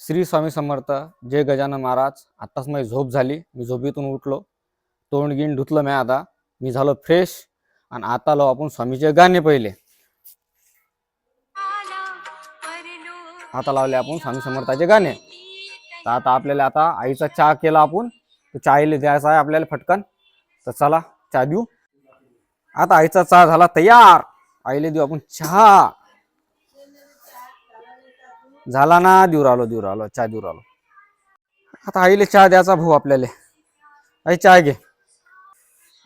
श्री स्वामी समर्थ. जय गजानन महाराज. आत्ताच माझी झोप झाली, मी झोपेतून उठलो, तोंड गिंड धुतलं मी, आता मी झालो फ्रेश आणि आता आलो आपण स्वामीचे गाणे. पहिले आता लावले आपण स्वामी समर्थाचे गाणे. तर आता आपल्याला आता आईचा चहा केला आपण, तर चहाला द्यायचा आहे आपल्याला फटकन. तर चला चहा देऊ. आता आईचा चहा झाला तयार, आईला देऊ आपण चहा. झाला ना, देऊ राहिलो चहा देऊ राहिलो. आता आईला चहा द्यायचा भाऊ आपल्याला. आई चहा घे.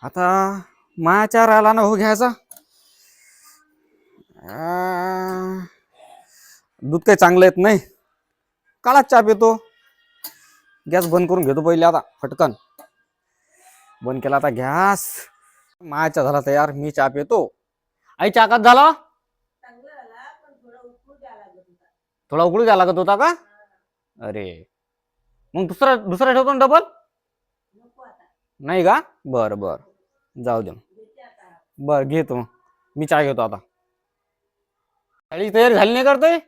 आता माया चहा राहिला ना हो घ्यायचा. दूध काही चांगलं येत नाही, काळाच चहा पितो. गॅस बंद करून घेतो पहिले, आता फटकन बंद केला. आता गॅस. माया चहा झाला तयार, मी चहा पितो. आई चहा कसा झाला? थोडा उकळू द्यावा लागत होता का? अरे मग दुसरा ठेवतो ना डबल. नाही का? बर बर, जाऊ दे. बर घेतो मग, मी चहा घेतो आता. तयारी झाली नाही करतोय?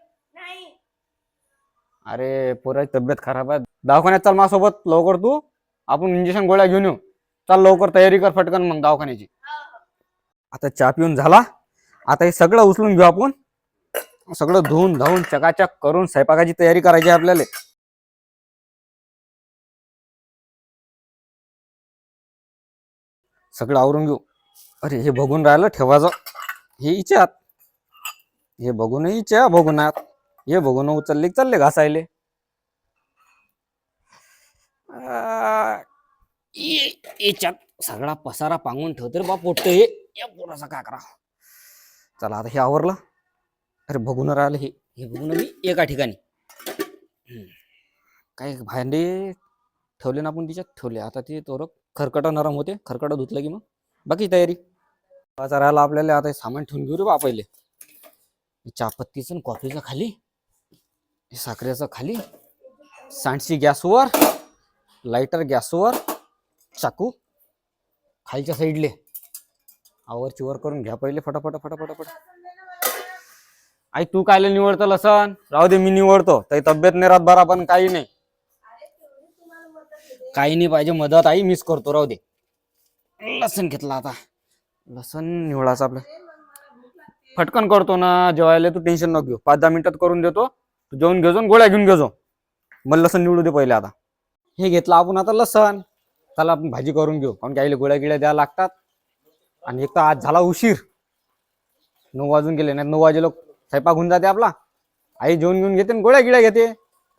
अरे पोराची तब्येत खराब आहे, दवाखान्यात चल माझ्यासोबत लवकर. तू आपण इंजेक्शन गोळ्या घेऊन येऊ. चल लवकर तयारी कर फटकन मग दवाखान्याची. आता चहा पिऊन झाला, आता हे सगळं उचलून घेऊ आपण. सगळं धुवून धावून चकाचक करून स्वयंपाकाची तयारी करायची आपल्याला. सगळं आवरून घेऊ. अरे हे बघून राहिलं ठेवायचं, हे इच्छात, हे बघून इच्छा बघूनात, हे बघून उचलले चालले घासायले. याच्यात सगळा पसारा पांगून ठेवतो रे बा पोट्ट. हे या पोराचा काय करा. चला आता हे आवरलं. अरे बघून राहिलं, हे बघून मी एका ठिकाणी काय भांडे ठेवले ना आपण, तिच्यात ठेवले. आता ते तोर खरकट नरम होते, खरकट धुतलं की मग बाकी तयारी राहिला आपल्याला. आता सामान ठेवून घेऊ रे बा पहिले. चहापत्तीचं कॉफीचं खाली, साखरेचं खाली, सांडशी गॅसवर, लाइटर गॅसवर, चाकू खालच्या साईडले आवर चिवर करून घ्या पहिले फटाफट फटाफट फट. आई तू कायला निवडतो लसण? राहू दे मी निवडतो, काही तब्येत नाही राहत बरा, पण काही नाही, काही नाही पाहिजे मदत आई, मिस करतो. राहू दे. लसण घेतला, आता लसण निवडायचं आपलं. फटकन करतो ना जेवायला, तू टेन्शन नको घेऊ. 5-10 मिनिटात करून देतो. तू जेवण घेजो, गोळ्या घेऊन घेजो. मला लसण निवडू दे पहिले. आता हे घेतलं आपण, आता लसण. चला आपण भाजी करून घेऊ, कारण काही गोळ्या गिळ्या द्यायला लागतात. आणि एक तर आज झाला उशीर, 9 वाजून गेले. नाही 9 वाजे लोक स्वयंपाक होऊन जाते आपला. आई जेवण घेऊन घेते, गोळ्या गिळ्या घेते,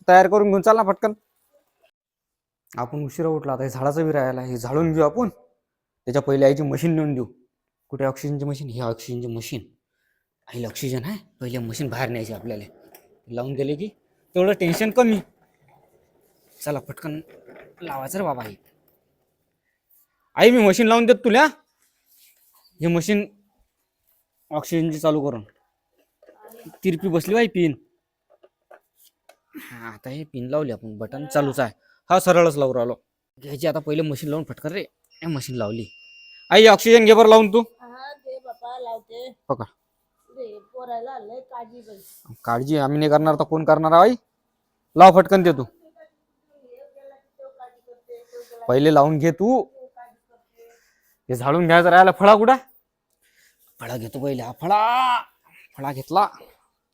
तयार करून घेऊन चालला फटकन. आपण उशिरा उठला. आता हे झाडाचं बी राहायला, हे झाडून घेऊ आपण. त्याच्या पहिले आईची मशीन नेऊन देऊ. कुठे ऑक्सिजनची मशीन? ही ऑक्सिजनची मशीन. आईला ऑक्सिजन आहे, पहिले मशीन बाहेर न्यायची आपल्याला. लावून गेले की तेवढं टेन्शन कमी. चला पटकन लावायचं रे बाबा. आई मी मशीन लावून देत तुला. हे मशीन ऑक्सिजनची चालू करून तिरपी बसली बाई पिन. आता हे पिन लावली आपण, बटन चालूच आहे. हा सरळच लावून राहिलो. घ्यायची आता पहिले मशीन लावून फटकन रे. मशीन लावली. आई ऑक्सिजन घे बरं लावून तू. पकड. काळजी आम्ही नाही करणार तर कोण करणार? आई लाव फटकन ते. तू पहिले लावून घे तू. हे झाडून घ्यायचं राहिला. फळा कुठं? फळा घेतो पहिले. हा फळा घेतला.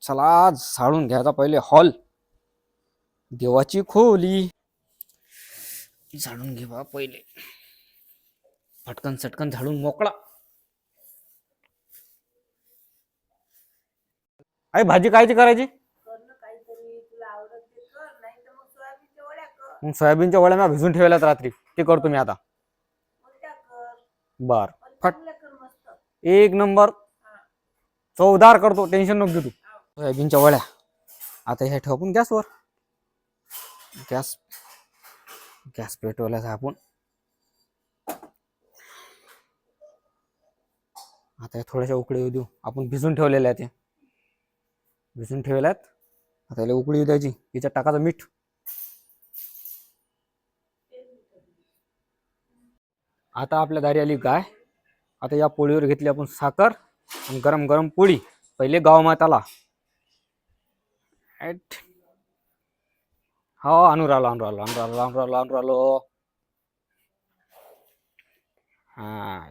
चला झाडून घ्यायचा पहिले हॉल, देवाची खोली. झाडून घे बा पहिले, फटकन सटकन झाडून मोकळा. आई भाजी कायची करायची? मग सोयाबीनच्या वड्या मी भिजून ठेवल्यात रात्री, ते करतो मी आता. बर फट, एक नंबर चवदार करतो, टेन्शन नको घेऊ तू. सोयाबीनच्या वड्या आता ह्या ठेवू आपण गॅसवर. गॅस पेटवल्याचा आपण. आता थोड्याशा उकळी येऊ देऊ. आपण भिजून ठेवलेल्या आहेत, भिजून ठेवल्यात. आता याला उकळी येऊ द्यायची. याच्यात टाकायचं मीठ. आता आपल्या दारी आली गाय. आता या पोळीवर घेतली आपण साखर आणि गरम गरम पोळी. पहिले गाव माताला हो आणून राहिलो आणून राहिलो आणून राहिलो आणून राहिलो आणून राहिलो. हा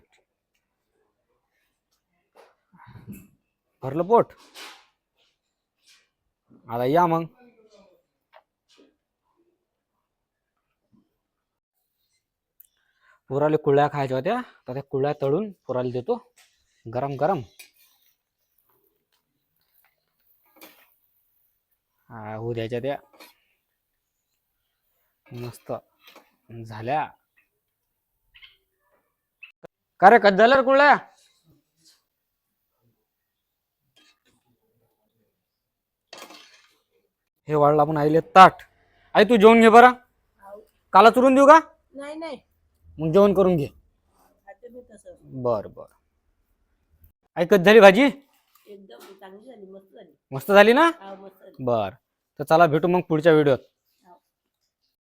भरलं पोट. आता या मग. पुराले कुळ्या खायच्या होत्या तर त्या कुळ्या तळून पुराले देतो गरम गरम. हा होऊ द्यायच्या त्या मस्त झाल्या. का रे कच झालं रे कुळ्या. हे वाढलं आपण आईले ताट. आई तू जेवण घे बरं. काला चुरून देऊ का. नाही नाही मग जेवण करून घे. खाते मी तसं. बर बर. आई कच झाली भाजी. एकदम चांगली झाली, मस्त झाली. मस्त झाली ना. हा मस्त झाली. बर तर चला भेटू मग पुढच्या व्हिडिओत.